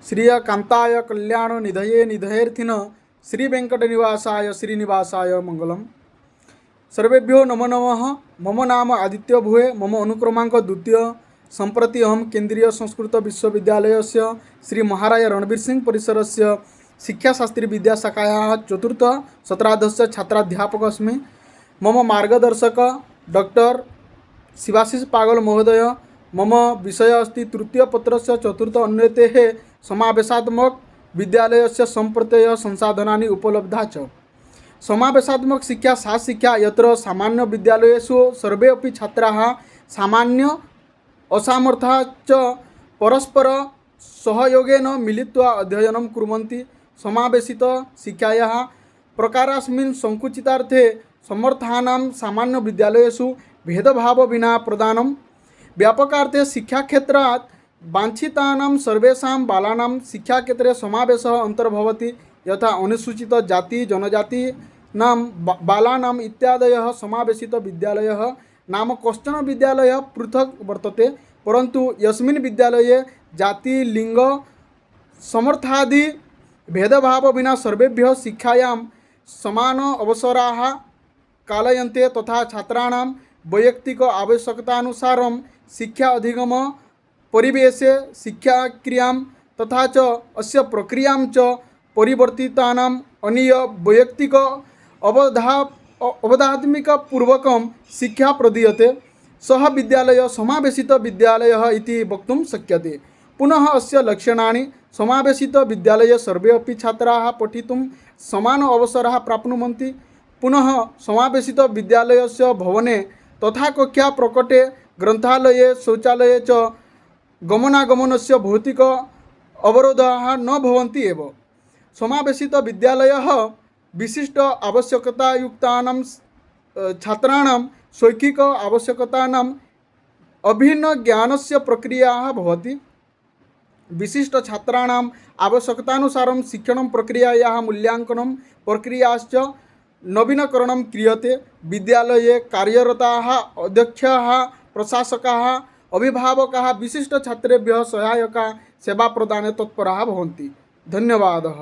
श्रियकान्ताय कल्याणनिधये निधयेऽर्थिन श्रीवेङ्कटनिवासाय श्रीनिवासाय मङ्गलम्। सर्वेभ्यो नमो नमः। मम नाम आदित्य भूये। मम अनुक्रमांक द्वितीय। सम्प्रति अहं केन्द्रीय संस्कृत विश्वविद्यालयस्य श्री महाराज रणवीर सिंह परिसरस्य शिक्षाशास्त्री विद्याशाखायाः चतुर्थ सत्रार्धस्य छात्राध्यापक अस्मि। मम मार्गदर्शक डॉक्टर शिवाशिष पागल महोदय। मम विषय अस्ति तृतीय पत्रस्य चतुर्थ अन्यतेः समावेशात्मक विद्यालयस्य सम्प्रत्यय संसाधनानि उपलब्धा च। समावेशात्मक शिक्षा सा शिक्षा यत्र सामान्य विद्यालयेषु सर्वे अपि छात्राः सामान्य असामर्थ्या च परस्पर सहयोगेन मिलित्वा अध्ययनं कुर्वन्ति। समावेशित शिक्षायाः प्रकारास्मिन् संकुचितार्थे समर्थानां सामान्य विद्यालयेषु भेदभाव विना प्रदानं व्यापकार्थे शिक्षाक्षेत्रात् वाञ्छितानां सर्वेषां बालानां शिक्षाक्षेत्रे समावेशः अन्तर्भवति। यथा अनुसूचित जाति जनजातीनां बालानाम् इत्यादयः समावेशित विद्यालयः नाम कश्चन विद्यालयः पृथक् वर्तते, परन्तु यस्मिन् विद्यालये जाति लिंग समर्थादि भेदभाव विना सर्वेभ्यः शिक्षायां समान अवसराः कालयन्ते तथा छात्राणां वैयक्तिक आवश्यकतानुसारं शिक्षा अधिगम परिवेशे शिक्षाक्रियां तथा च अस्य प्रक्रियां च परिवर्तितानाम् अनीय वैयक्तिक अवधात्मिकपूर्वकं शिक्षा प्रदीयते। सः विद्यालयः समावेशित विद्यालयः इति वक्तुं शक्यते। पुनः अस्य लक्षणानि समावेशित विद्यालये सर्वे अपि छात्राः पठितुं समान अवसरः प्राप्नुवन्ति। पुनः समावेशित विद्यालयस्य भवने तथा कक्षा प्रकोष्ठे ग्रन्थालये शौचालये च गमनागमनस्य भौतिक अवरोधाः न भवन्ति एव। समावेशित विद्यालयः विशिष्ट आवश्यकतायुक्तानां छात्राणां शैक्षिक आवश्यकतानाम् अभिन्न ज्ञानस्य प्रक्रियाः भवति। विशिष्ट छात्राणाम् आवश्यकतानुसारं शिक्षण प्रक्रियायाः मूल्यांकनं प्रक्रियाश्च नवीनकरणं क्रियते। विद्यालये कार्यरताः अध्यक्षाः प्रशासकाः अभिभावकाः विशिष्ट छात्रेभ्यः सहायका सेवा प्रदाने तत्पराः भवन्ति। धन्यवादः।